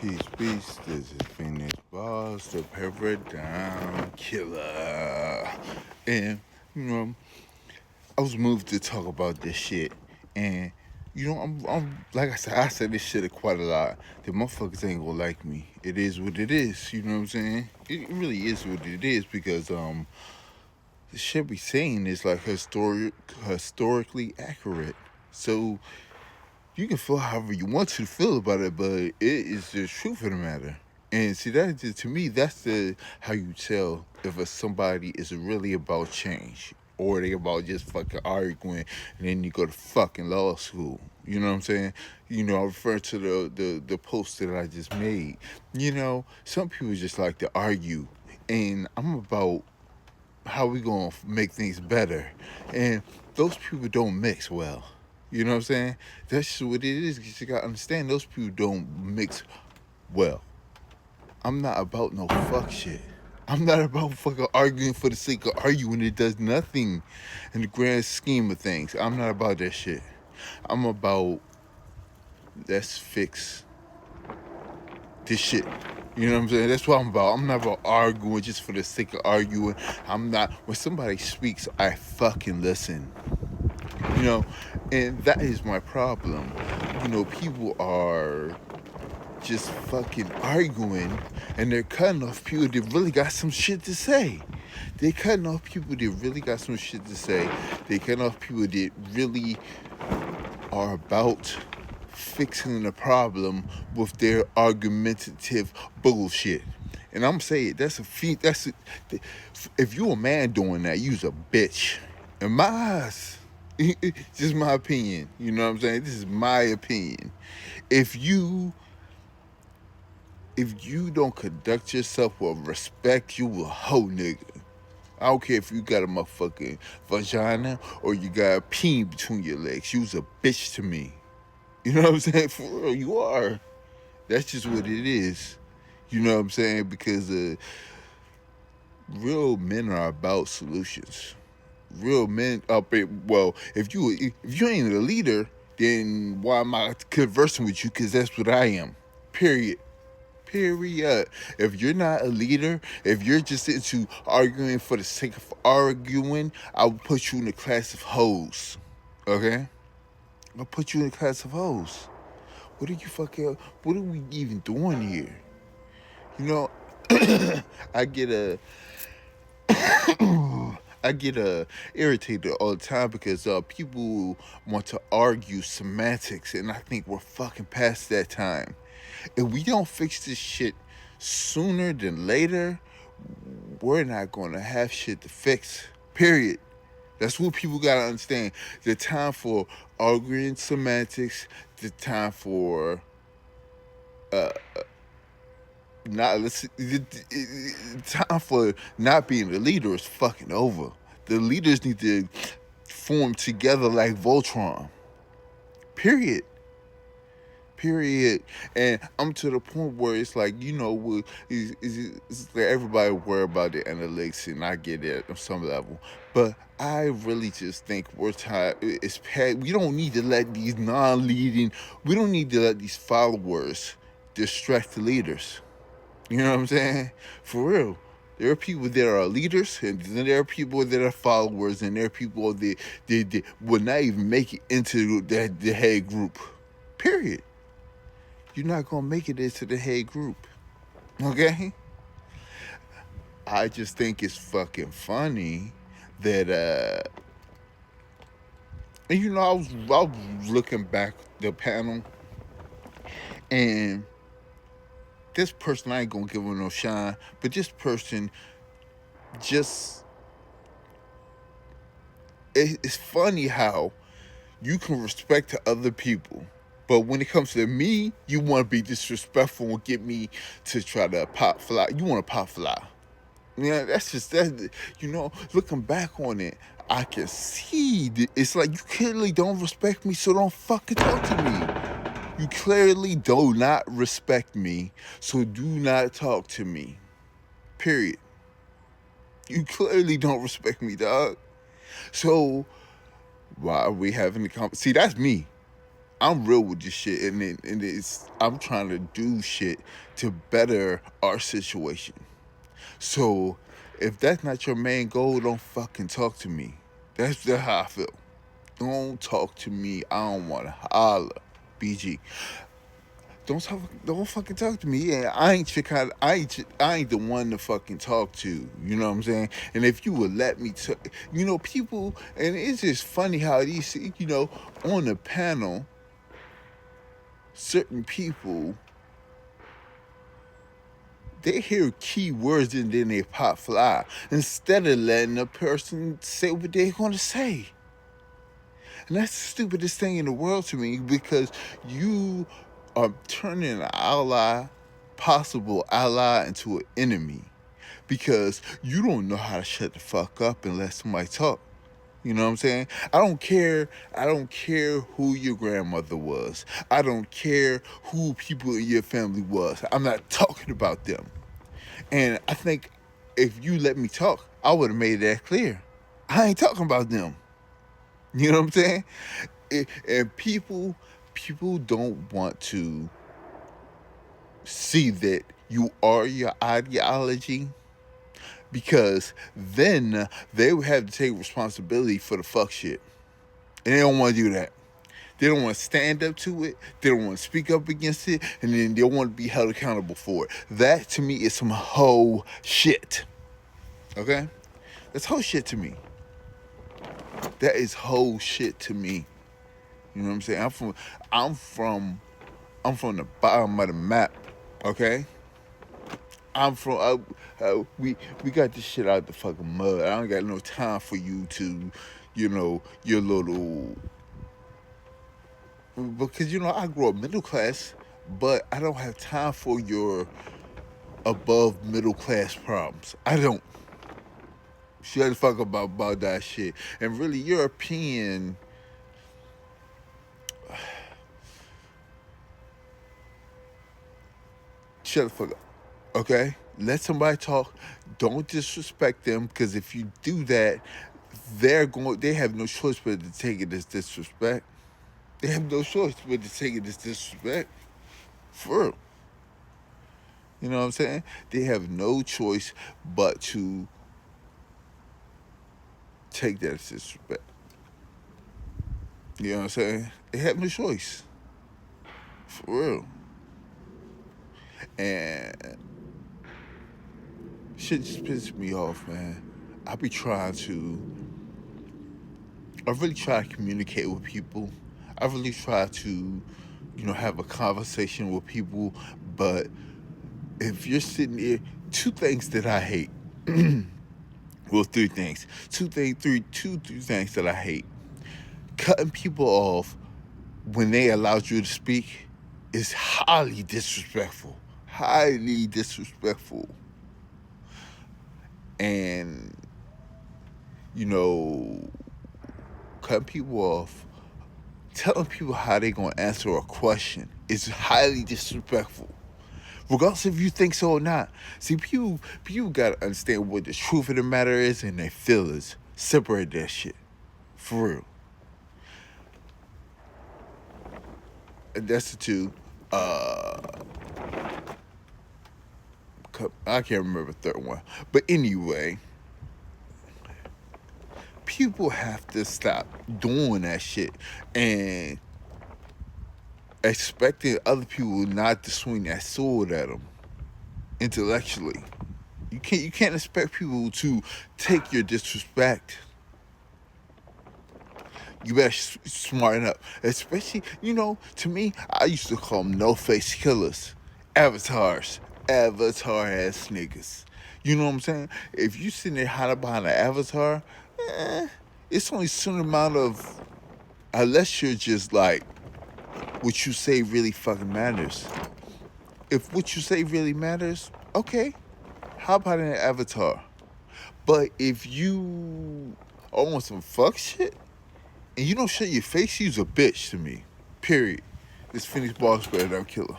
Peace. This is Phoenix Boss, the paradigm killer. And, you know, I was moved to talk about this shit. And, I'm like I said this shit quite a lot. The motherfuckers ain't gonna like me. It is what it is. You know what I'm saying? It really is what it is because, the shit we saying is like historically accurate. So, you can feel however you want to feel about it, but it is the truth of the matter. And see, to me, that's the how you tell if somebody is really about change or they about just fucking arguing, and then you go to fucking law school. You know what I'm saying? I refer to the post that I just made. Some people just like to argue, and I'm about how we gonna make things better, and those people don't mix well. You know what I'm saying? That's just what it is. You gotta understand those people don't mix well. I'm not about no fuck shit. I'm not about fucking arguing for the sake of arguing. It does nothing in the grand scheme of things. I'm not about that shit. I'm about let's fix this shit. You know what I'm saying? That's what I'm about. I'm not about arguing just for the sake of arguing. I'm not. When somebody speaks, I fucking listen. You know, and that is my problem. People are just fucking arguing and they're cutting off people that really got some shit to say. They cutting off people that really got some shit to say. They cutting off people that really are about fixing the problem with their argumentative bullshit. And I'm saying that's a feat. If you a man doing that, you's a bitch. In my eyes, just my opinion. You know what I'm saying? This is my opinion. If you don't conduct yourself with respect, you a hoe nigga. I don't care if you got a motherfucking vagina or you got a peen between your legs. You's a bitch to me. You know what I'm saying? For real, you are. That's just what it is. You know what I'm saying? Because real men are about solutions. Real men up it. Well, if you ain't a leader, then why am I conversing with you? Because that's what I am. Period. If you're not a leader, if you're just into arguing for the sake of arguing, I will put you in the class of hoes. Okay? I'll put you in the class of hoes. What are we even doing here? You know, I get a I get irritated all the time because people want to argue semantics, and I think we're fucking past that time. If we don't fix this shit sooner than later, we're not gonna have shit to fix. Period. That's what people gotta understand. The time for arguing semantics, the time for uh not listen, the time for not being the leader is fucking over. The leaders need to form together like Voltron. Period. And I'm to the point where it's like, it's like everybody worry about the analytics, and I get it on some level, but I really just think we're tired. It's past. We don't need to let these non-leading. We don't need to let these followers distract the leaders. You know what I'm saying? For real. There are people that are leaders, and then there are people that are followers, and there are people that will not even make it into the head group. Period. You're not gonna make it into the head group. Okay? I just think it's fucking funny that and I was looking back the panel, and this person, I ain't gonna give him no shine, but this person just it's funny how you can respect to other people, but when it comes to me, you want to be disrespectful and get me to try to pop fly. You want to pop fly. Yeah, that's just that. Looking back on it, I can see it's like you clearly don't respect me, so don't fucking talk to me. You clearly do not respect me, so do not talk to me. Period. You clearly don't respect me, dog. So why are we having the conversation? See, that's me. I'm real with this shit, and I'm trying to do shit to better our situation. So if that's not your main goal, don't fucking talk to me. That's how I feel. Don't talk to me. I don't want to holler. BG. Don't fucking talk to me. Yeah, I ain't your kind. I ain't the one to fucking talk to. You know what I'm saying? And if you would let me talk, people, and it's just funny how these, on the panel, certain people, they hear key words and then they pop fly instead of letting the person say what they're gonna say. And that's the stupidest thing in the world to me, because you are turning an possible ally, into an enemy, because you don't know how to shut the fuck up and let somebody talk. You know what I'm saying? I don't care who your grandmother was. I don't care who people in your family was. I'm not talking about them. And I think if you let me talk, I would have made that clear. I ain't talking about them. You know what I'm saying? And people don't want to see that you are your ideology, because then they would have to take responsibility for the fuck shit. And they don't want to do that. They don't want to stand up to it. They don't want to speak up against it. And then they want to be held accountable for it. That, to me, is some whole shit. Okay? That's whole shit to me. That is whole shit to me. You know what I'm saying? I'm from the bottom of the map. Okay? I'm from we got this shit out the fucking mud. I don't got no time for you to, your little, because I grew up middle class, but I don't have time for your above middle class problems. I don't. Shut the fuck up about that shit. And really, your opinion, shut the fuck up. Okay? Let somebody talk. Don't disrespect them, because if you do that, they have no choice but to take it as disrespect. They have no choice but to take it as disrespect. For real. You know what I'm saying? They have no choice but to take that as disrespect. You know what I'm saying? They have no choice. For real. And shit just pisses me off, man. I really try to communicate with people. I really try to, have a conversation with people. But if you're sitting there, two things that I hate. Well, three things. Two, three things that I hate. Cutting people off when they allowed you to speak is highly disrespectful. Highly disrespectful. And, cutting people off, telling people how they gonna answer a question is highly disrespectful. Regardless if you think so or not. See, people gotta understand what the truth of the matter is and their feelings. Separate that shit. For real. And that's the two. I can't remember the third one. But anyway, people have to stop doing that shit and expecting other people not to swing that sword at them intellectually. You can't expect people to take your disrespect. You better smarten up. Especially, to me, I used to call them no-face killers. Avatars. Avatar-ass niggas. You know what I'm saying? If you sitting there hiding behind an avatar, it's only a certain amount of... Unless you're just like, what you say really fucking matters. If what you say really matters, okay. How about an avatar? But if you are on some fuck shit, and you don't show your face, you's a bitch to me. Period. This finished Boss Better Killer.